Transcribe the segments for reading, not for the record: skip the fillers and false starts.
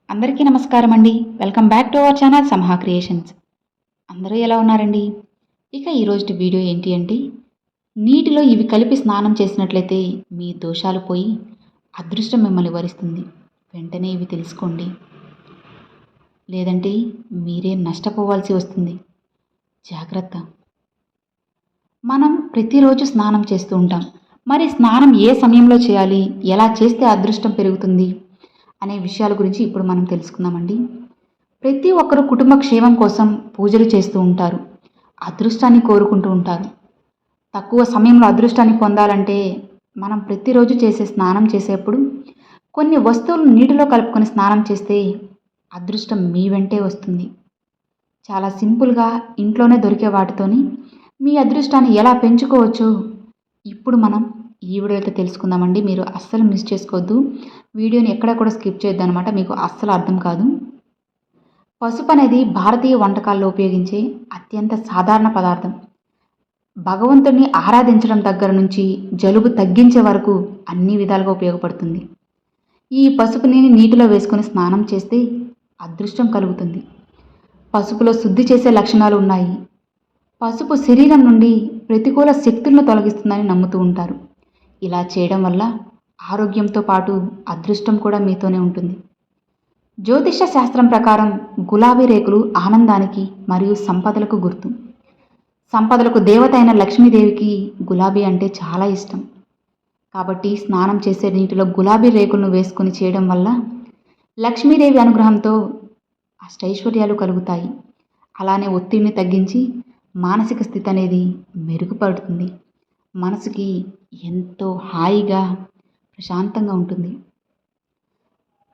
అందరికీ నమస్కారం అండి. Welcome back to our channel Samaha creations. అందరూ ఎలా ఉన్నారండి? ఇక ఈరోజు వీడియో ఏంటి అంటే, నీటిలో ఇవి కలిపి స్నానం చేసినట్లయితే మీ దోషాలు పోయి అదృష్టం మిమ్మల్ని వరిస్తుంది. వెంటనే ఇవి తెలుసుకోండి, లేదంటే మీరే నష్టపోవాల్సి వస్తుంది. జాగ్రత్త. మనం ప్రతిరోజు స్నానం చేస్తూ ఉంటాం. మరి స్నానం ఏ సమయంలో చేయాలి, ఎలా చేస్తే అదృష్టం పెరుగుతుంది అనే విషయాల గురించి ఇప్పుడు మనం తెలుసుకుందామండి. ప్రతి ఒక్కరు కుటుంబ క్షేమం కోసం పూజలు చేస్తూ ఉంటారు, అదృష్టాన్ని కోరుకుంటూ ఉంటారు. తక్కువ సమయంలో అదృష్టాన్ని పొందాలంటే మనం ప్రతిరోజు చేసే స్నానం చేసేప్పుడు కొన్ని వస్తువులు నీటిలో కలుపుకొని స్నానం చేస్తే అదృష్టం మీ వెంటే వస్తుంది. చాలా సింపుల్గా ఇంట్లోనే దొరికే వాటితోని మీ అదృష్టాన్ని ఎలా పెంచుకోవచ్చో ఇప్పుడు మనం ఈ వీడియోతో తెలుసుకుందామండి. మీరు అస్సలు మిస్ చేసుకోవద్దు. వీడియోని ఎక్కడ కూడా స్కిప్ చేయొద్దు అనమాట, మీకు అస్సలు అర్థం కాదు. పసుపు అనేది భారతీయ వంటకాల్లో ఉపయోగించే అత్యంత సాధారణ పదార్థం. భగవంతుడిని ఆరాధించడం దగ్గర నుంచి జలుబు తగ్గించే వరకు అన్ని విధాలుగా ఉపయోగపడుతుంది. ఈ పసుపుని నీటిలో వేసుకొని స్నానం చేస్తే అదృష్టం కలుగుతుంది. పసుపులో శుద్ధి చేసే లక్షణాలు ఉన్నాయి. పసుపు శరీరం నుండి ప్రతికూల శక్తులను తొలగిస్తుందని నమ్ముతూ ఉంటారు. ఇలా చేయడం వల్ల ఆరోగ్యంతో పాటు అదృష్టం కూడా మీతోనే ఉంటుంది. జ్యోతిష శాస్త్రం ప్రకారం గులాబీ రేకులు ఆనందానికి మరియు సంపదలకు గుర్తు. సంపదలకు దేవత అయిన లక్ష్మీదేవికి గులాబీ అంటే చాలా ఇష్టం. కాబట్టి స్నానం చేసే నీటిలో గులాబీ రేకులను వేసుకొని చేయడం వల్ల లక్ష్మీదేవి అనుగ్రహంతో అష్టైశ్వర్యాలు కలుగుతాయి. అలానే ఒత్తిడిని తగ్గించి మానసిక స్థితి అనేది మెరుగుపడుతుంది. మనసుకి ఎంతో హాయిగా ప్రశాంతంగా ఉంటుంది.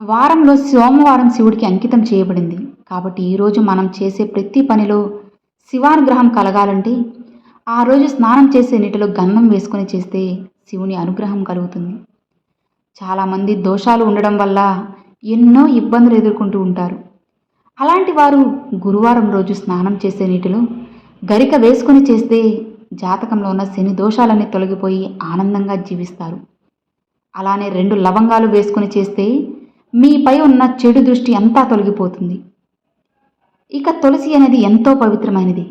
వారంలో సోమవారం శివుడికి అంకితం చేయబడింది. కాబట్టి ఈరోజు మనం చేసే ప్రతి పనిలో శివానుగ్రహం కలగాలంటే ఆ రోజు స్నానం చేసే నీటిలో గంధం వేసుకొని చేస్తే శివుని అనుగ్రహం కలుగుతుంది. చాలామంది దోషాలు ఉండడం వల్ల ఎన్నో ఇబ్బందులు ఎదుర్కొంటూ ఉంటారు. అలాంటి వారు గురువారం రోజు స్నానం చేసే నీటిలో గరిక వేసుకొని చేస్తే జాతకంలో ఉన్న శని దోషాలన్నీ తొలగిపోయి ఆనందంగా జీవిస్తారు. అలానే 2 లవంగాలు వేసుకొని చేస్తే మీపై ఉన్న చెడు దృష్టి అంతా తొలగిపోతుంది. ఇక తులసి అనేది ఎంతో పవిత్రమైనది.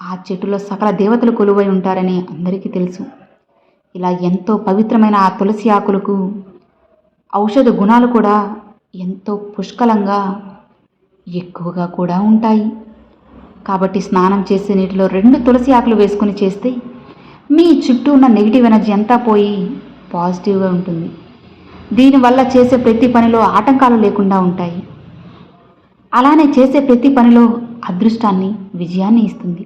ఆ చెట్టులో సకల దేవతలు కొలువై ఉంటారని అందరికీ తెలుసు. ఇలా ఎంతో పవిత్రమైన ఆ తులసి ఆకులకు ఔషధ గుణాలు కూడా ఎంతో పుష్కలంగా ఎక్కువగా కూడా ఉంటాయి. కాబట్టి స్నానం చేసే నీటిలో 2 తులసి ఆకులు వేసుకొని చేస్తే మీ చుట్టూ ఉన్న నెగిటివ్ ఎనర్జీ అంతా పోయి పాజిటివ్గా ఉంటుంది. దీనివల్ల చేసే ప్రతి పనిలో ఆటంకాలు లేకుండా ఉంటాయి. అలానే చేసే ప్రతి పనిలో అదృష్టాన్ని, విజయాన్ని ఇస్తుంది.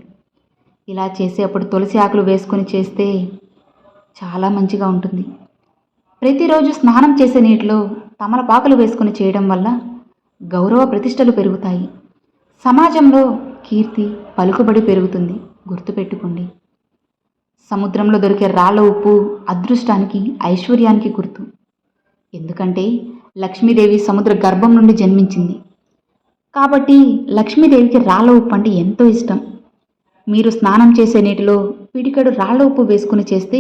ఇలా చేసేప్పుడు తులసి ఆకులు వేసుకొని చేస్తే చాలా మంచిగా ఉంటుంది. ప్రతిరోజు స్నానం చేసే నీటిలో తమలపాకులు వేసుకొని చేయడం వల్ల గౌరవ ప్రతిష్టలు పెరుగుతాయి. సమాజంలో కీర్తి, పలుకుబడి పెరుగుతుంది. గుర్తుపెట్టుకోండి. సముద్రంలో దొరికే రాళ్ళ ఉప్పు అదృష్టానికి, ఐశ్వర్యానికి గుర్తు. ఎందుకంటే లక్ష్మీదేవి సముద్ర గర్భం నుండి జన్మించింది. కాబట్టి లక్ష్మీదేవికి రాళ్ళ ఉప్పు అంటే ఎంతో ఇష్టం. మీరు స్నానం చేసే నీటిలో పిడికెడు రాళ్ళ ఉప్పు వేసుకుని చేస్తే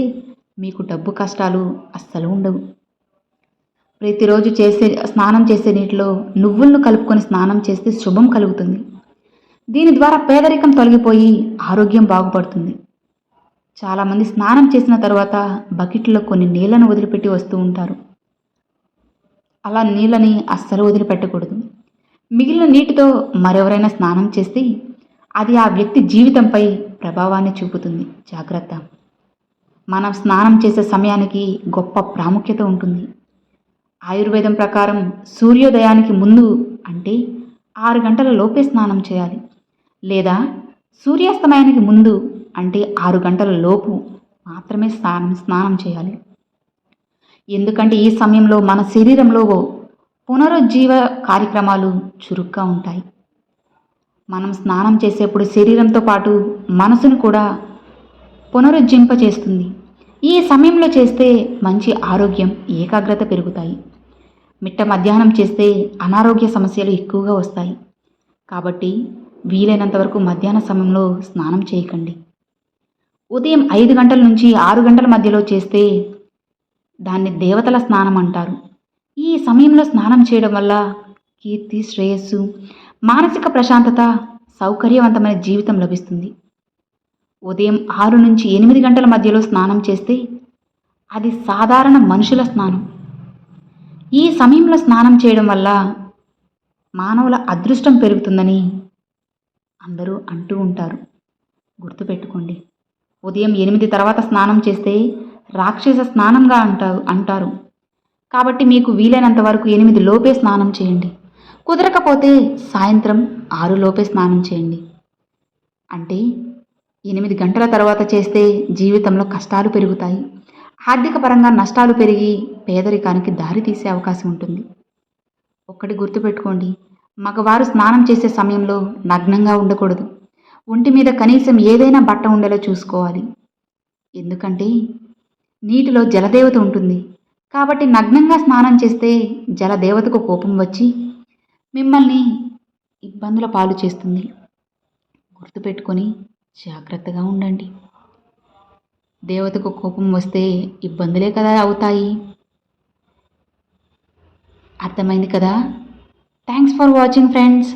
మీకు డబ్బు కష్టాలు అస్సలు ఉండవు. ప్రతిరోజు స్నానం చేసే నీటిలో నువ్వులను కలుపుకొని స్నానం చేస్తే శుభం కలుగుతుంది. దీని ద్వారా పేదరికం తొలగిపోయి ఆరోగ్యం బాగుపడుతుంది. చాలామంది స్నానం చేసిన తర్వాత బకెట్లో కొన్ని నీళ్లను వదిలిపెట్టి వస్తూ ఉంటారు. అలా నీళ్ళని అస్సలు వదిలిపెట్టకూడదు. మిగిలిన నీటితో మరెవరైనా స్నానం చేస్తే అది ఆ వ్యక్తి జీవితంపై ప్రభావాన్ని చూపుతుంది. జాగ్రత్త. మనం స్నానం చేసే సమయానికి గొప్ప ప్రాముఖ్యత ఉంటుంది. ఆయుర్వేదం ప్రకారం సూర్యోదయానికి ముందు అంటే 6 గంటల లోపే స్నానం చేయాలి, లేదా సూర్యాస్తమయానికి ముందు అంటే 6 గంటల లోపు మాత్రమే స్నానం చేయాలి. ఎందుకంటే ఈ సమయంలో మన శరీరంలో పునరుజ్జీవ కార్యక్రమాలు చురుగ్గా ఉంటాయి. మనం స్నానం చేసేప్పుడు శరీరంతో పాటు మనసును కూడా పునరుజ్జింపచేస్తుంది. ఈ సమయంలో చేస్తే మంచి ఆరోగ్యం, ఏకాగ్రత పెరుగుతాయి. మిట్ట మధ్యాహ్నం చేస్తే అనారోగ్య సమస్యలు ఎక్కువగా వస్తాయి. కాబట్టి వీలైనంత వరకు మధ్యాహ్న సమయంలో స్నానం చేయకండి. ఉదయం 5 గంటల నుంచి 6 గంటల మధ్యలో చేస్తే దాన్ని దేవతల స్నానం అంటారు. ఈ సమయంలో స్నానం చేయడం వల్ల కీర్తి, శ్రేయస్సు, మానసిక ప్రశాంతత, సౌకర్యవంతమైన జీవితం లభిస్తుంది. ఉదయం 6 నుంచి 8 గంటల మధ్యలో స్నానం చేస్తే అది సాధారణ మనుషుల స్నానం. ఈ సమయంలో స్నానం చేయడం వల్ల మానవుల అదృష్టం పెరుగుతుందని అందరూ అంటూ ఉంటారు. గుర్తుపెట్టుకోండి. ఉదయం 8 తర్వాత స్నానం చేస్తే రాక్షస స్నానంగా అంటారు. కాబట్టి మీకు వీలైనంత వరకు 8 లోపే స్నానం చేయండి. కుదరకపోతే సాయంత్రం 6 లోపే స్నానం చేయండి. అంటే 8 గంటల తర్వాత చేస్తే జీవితంలో కష్టాలు పెరుగుతాయి. ఆర్థిక పరంగా నష్టాలు పెరిగి పేదరికానికి దారి తీసే అవకాశం ఉంటుంది. ఒక్కటి గుర్తుపెట్టుకోండి, మగవారు స్నానం చేసే సమయంలో నగ్నంగా ఉండకూడదు. ఒంటి మీద కనీసం ఏదైనా బట్ట ఉండేలా చూసుకోవాలి. ఎందుకంటే నీటిలో జలదేవత ఉంటుంది. కాబట్టి నగ్నంగా స్నానం చేస్తే జలదేవతకు కోపం వచ్చి మిమ్మల్ని ఇబ్బందుల పాలు చేస్తుంది. గుర్తుపెట్టుకొని జాగ్రత్తగా ఉండండి. దేవతకు కోపం వస్తే ఇబ్బందులే కదా అవుతాయి. అర్థమైంది కదా? Thanks for watching friends.